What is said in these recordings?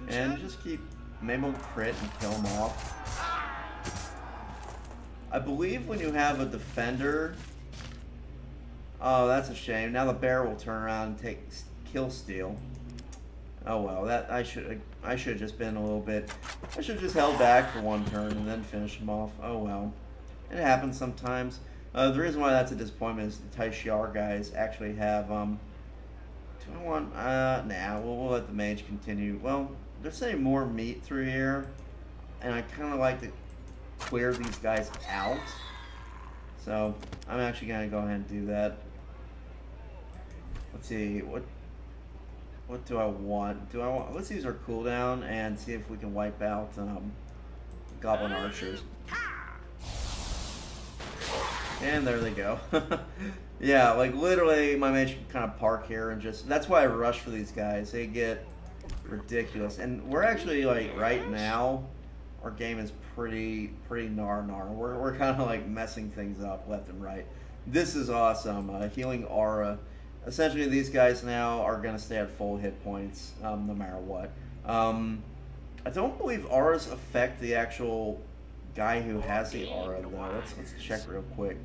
And just keep, maybe we'll crit and kill him off. I believe when you have a defender, oh, that's a shame. Now the bear will turn around and take kill steal. Oh well, that I should have just been a little bit. I should have just held back for one turn and then finish him off. Oh well, it happens sometimes. The reason why that's a disappointment is the Taishiar guys actually have. Do I want? Nah, we'll let the mage continue. Well, they're sending more meat through here, and I kind of like to clear these guys out. So I'm actually gonna go ahead and do that. Let's see what do I want? Let's use our cooldown and see if we can wipe out goblin archers. And there they go. Yeah, like literally my mage can kind of park here and just, that's why I rush for these guys. They get ridiculous. And we're actually like right now our game is pretty gnar. We're kind of like messing things up left and right. This is awesome. Healing aura. Essentially, these guys now are going to stay at full hit points no matter what. I don't believe auras affect the actual guy who has the aura, though. Let's check real quick.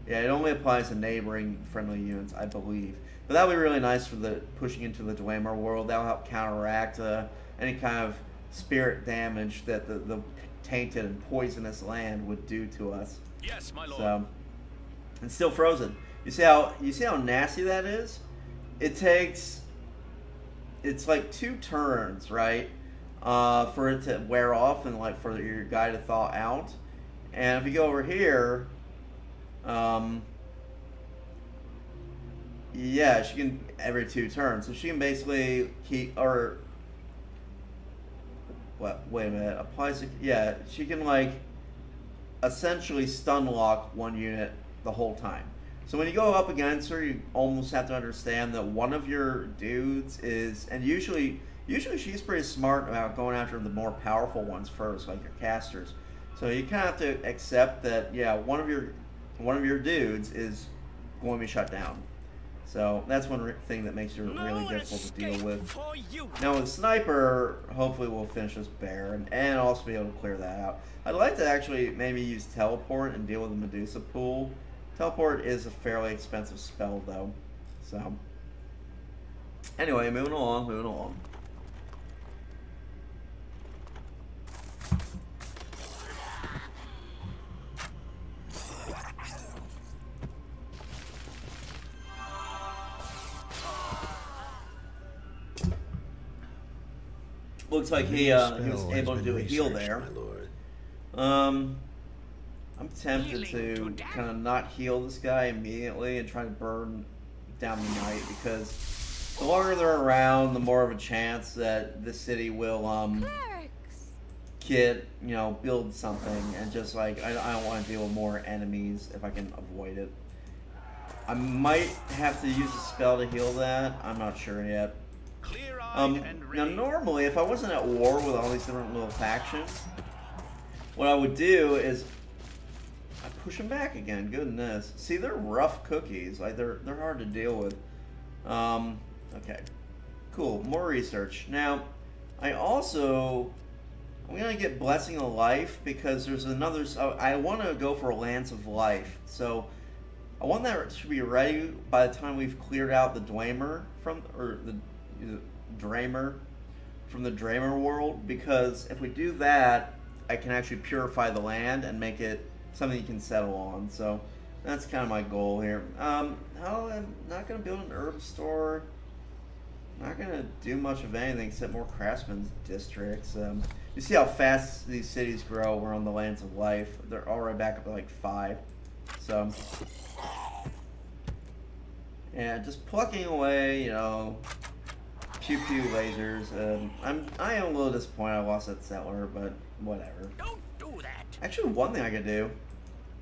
Yeah, it only applies to neighboring friendly units, I believe. But that would be really nice for the pushing into the Dwemer world. That'll help counteract any kind of spirit damage that the tainted and poisonous land would do to us. Yes, my lord. So, and still frozen. You see how nasty that is? It's like 2 turns, right? For it to wear off and like for your guy to thaw out. And if you go over here, yeah, she can every 2 turns. So she can basically keep, or what? Wait a minute. Applies. Yeah, she can like essentially stun lock one unit the whole time. So when you go up against her, you almost have to understand that one of your dudes is, and usually she's pretty smart about going after the more powerful ones first, like your casters. So you kind of have to accept that, yeah, one of your dudes is going to be shut down. So that's one thing that makes her really difficult to deal with. Now with Sniper, hopefully we'll finish this bear and also be able to clear that out. I'd like to actually maybe use Teleport and deal with the Medusa pool. Teleport is a fairly expensive spell though. So anyway, moving along. Looks like he was able to do a heal there. I'm tempted to kind of not heal this guy immediately and try to burn down the knight, because the longer they're around, the more of a chance that the city will build something, and just like I don't want to deal with more enemies if I can avoid it. I might have to use a spell to heal that. I'm not sure yet. Now normally, if I wasn't at war with all these different little factions, what I would do is I push them back again. Goodness, see, they're rough cookies. Like they're hard to deal with. Okay, cool. More research. Now, I'm gonna get Blessing of Life because there's another. I want to go for a Lance of Life. So I want that to be ready by the time we've cleared out the Dwemer from the Dramer world, because if we do that, I can actually purify the land and make it something you can settle on. So that's kind of my goal here. I'm not going to build an herb store. Not going to do much of anything except more craftsmen's districts. You see how fast these cities grow. We're on the Lands of Life. They're already back up to like 5. So yeah, just plucking away, pew pew lasers. I am a little disappointed I lost that settler, but whatever. Don't do that. Actually, one thing I could do,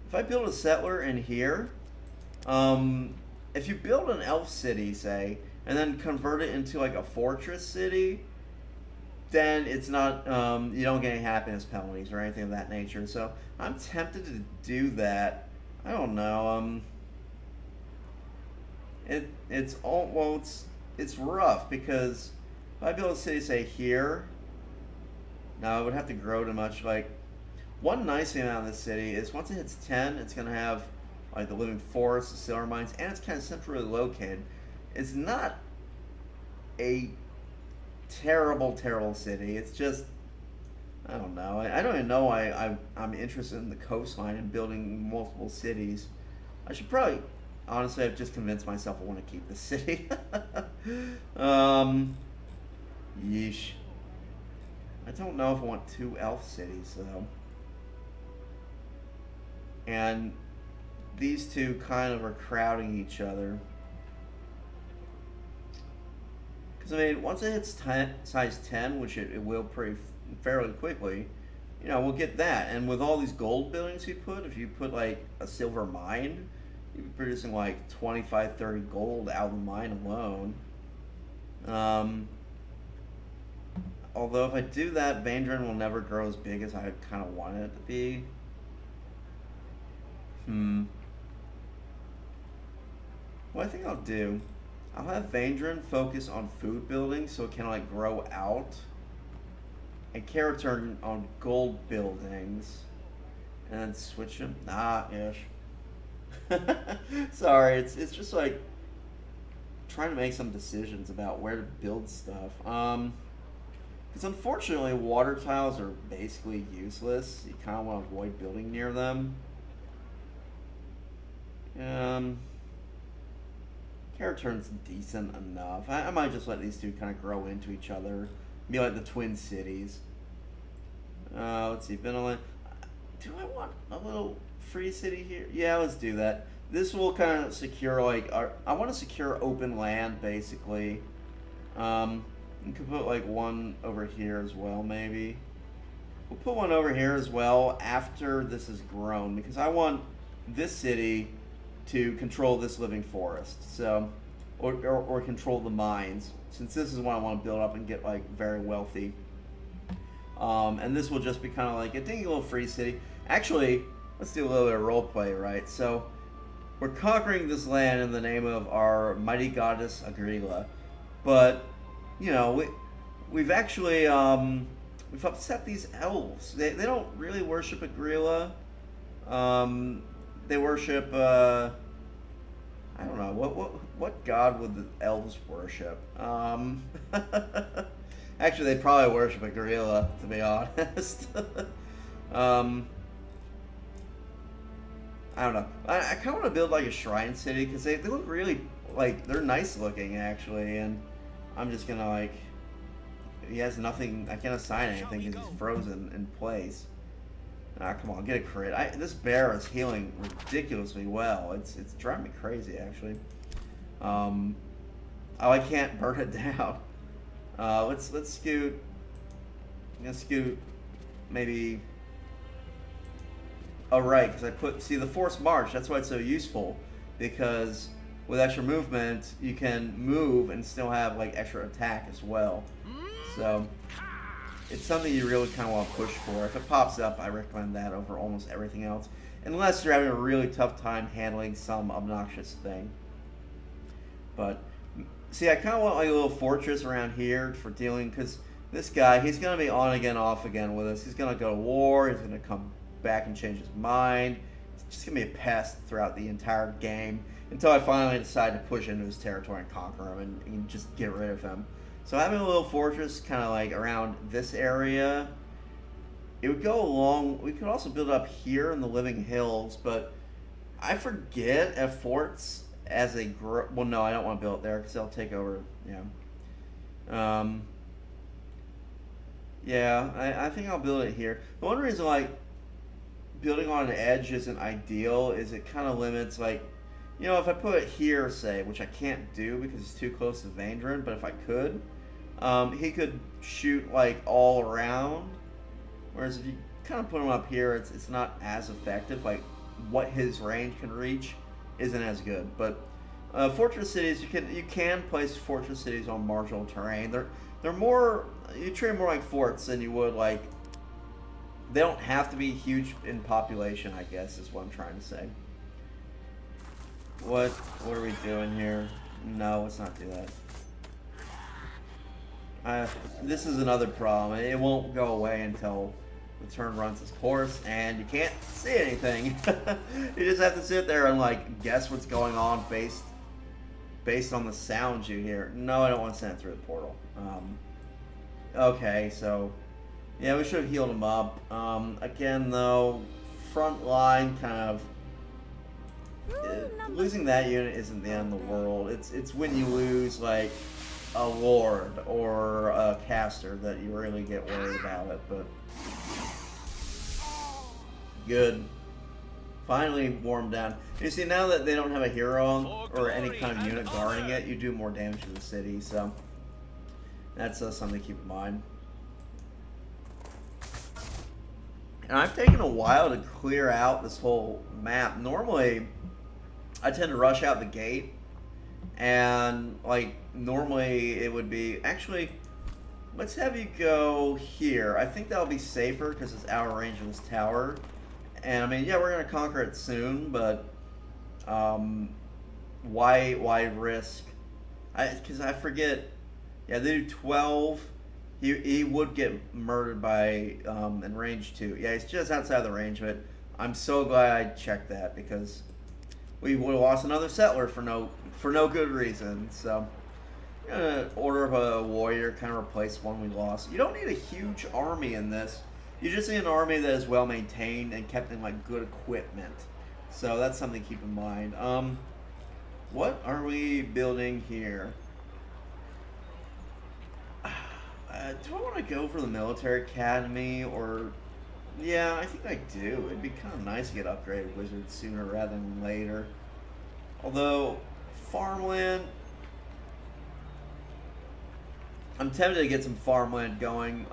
if I build a settler in here, if you build an elf city, say, and then convert it into like a fortress city, then it's not, you don't get any happiness penalties or anything of that nature. So I'm tempted to do that. I don't know. It's rough because If I build a city, say here, no, it would have to grow too much. Like, one nice thing about this city is once it hits 10, it's gonna have like the living forest, the silver mines, and it's kind of centrally located. It's not a terrible, terrible city. It's just, I don't know. I don't even know why I'm interested in the coastline and building multiple cities. I should probably, honestly, I've just convinced myself I want to keep the city. Yeesh. I don't know if I want 2 elf cities, though. And these two kind of are crowding each other. Because, I mean, once it hits size 10, which it will fairly quickly, you know, we'll get that. And with all these gold buildings you put, if you put, like, a silver mine, you'd be producing, like, 25, 30 gold out of the mine alone. Although if I do that, Vandren will never grow as big as I kind of want it to be. What I think I'll do, I'll have Vandren focus on food building so it can like grow out, and Keraturn on gold buildings, and then switch them. Ish. Sorry, it's just like trying to make some decisions about where to build stuff. Because unfortunately, water tiles are basically useless. You kind of want to avoid building near them. Keraturn's decent enough. I might just let these two kind of grow into each other. Be like the twin cities. Let's see, Vinland. Do I want a little free city here? Yeah, let's do that. This will kind of secure, like, I want to secure open land, basically. You could put, like, one over here as well, maybe. We'll put one over here as well after this is grown, because I want this city to control this living forest, so, or control the mines, since this is what I want to build up and get, like, very wealthy. And this will just be kind of like a dinky little free city. Actually, let's do a little bit of role play, right? So, we're conquering this land in the name of our mighty goddess Agrila, but, you know, we've actually, we've upset these elves. They don't really worship Agrila. They worship, I don't know, what god would the elves worship? Actually, they probably worship Agrila, to be honest. I don't know. I kind of want to build like a shrine city, because they look really, like, they're nice looking, actually, and I'm just gonna, like, he has nothing, I can't assign anything because he's frozen in place. Come on, get a crit. This bear is healing ridiculously well. It's driving me crazy, actually. Oh, I can't burn it down. Let's scoot. I'm gonna scoot maybe. Oh, right, because see, the forced march, that's why it's so useful, because with extra movement, you can move and still have, like, extra attack as well. So, it's something you really kind of want to push for. If it pops up, I recommend that over almost everything else, unless you're having a really tough time handling some obnoxious thing. But, see, I kind of want, like, a little fortress around here for dealing, because this guy, he's going to be on again, off again with us. He's going to go to war, he's going to come back and change his mind. It's just going to be a pest throughout the entire game, until I finally decide to push into his territory and conquer him and just get rid of him. So having a little fortress kind of like around this area, it would go along. We could also build up here in the Living Hills, but I forget if forts as a well, no, I don't want to build it there because they'll take over. Yeah, I think I'll build it here. The one reason, like, building on an edge isn't ideal is it kind of limits, like, you know, if I put it here, say, which I can't do because it's too close to Vandren, but if I could, he could shoot, like, all around. Whereas if you kind of put him up here, it's not as effective. Like, what his range can reach isn't as good. But fortress cities, you can place fortress cities on marginal terrain. They're more, you treat them more like forts than you would, like, they don't have to be huge in population, I guess, is what I'm trying to say. What are we doing here? No, let's not do that. This is another problem. It won't go away until the turn runs its course, and you can't see anything. You just have to sit there and like guess what's going on based on the sounds you hear. No, I don't want to send it through the portal. Okay, so yeah, we should have healed him up. Again, though, front line kind of losing that unit isn't the end of the world. It's when you lose like a lord or a caster that you really get worried about it. But good. Finally warmed down. You see, now that they don't have a hero or any kind of unit guarding it, you do more damage to the city, so that's something to keep in mind. And I've taken a while to clear out this whole map. Normally, I tend to rush out the gate, and like normally it would be, actually, let's have you go here. I think that'll be safer because it's out of range of this tower. And I mean, yeah, we're gonna conquer it soon, but why risk? Because I forget. Yeah, they do 12. He would get murdered by in range 2. Yeah, he's just outside the range of it. I'm so glad I checked that because we would have lost another settler for no good reason. So I'm gonna order up a warrior, kind of replace one we lost. You don't need a huge army in this. You just need an army that is well maintained and kept in like good equipment. So that's something to keep in mind. What are we building here? Do I want to go for the military academy or? Yeah, I think I do. It'd be kind of nice to get upgraded wizards sooner rather than later. Although farmland, I'm tempted to get some farmland going.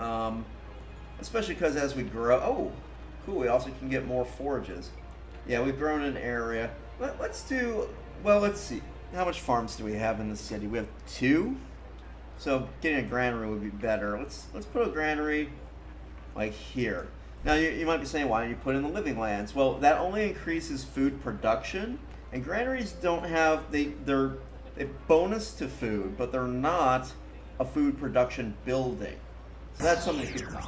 Especially because as we grow... Oh, cool. We also can get more forages. Yeah, we've grown an area. Let's do... Well, let's see. How much farms do we have in the city? We have 2. So getting a granary would be better. Let's put a granary like here. Now, you might be saying, why don't you put in the living lands? Well, that only increases food production. And granaries don't have... They're a bonus to food, but they're not a food production building. So that's something to keep in mind.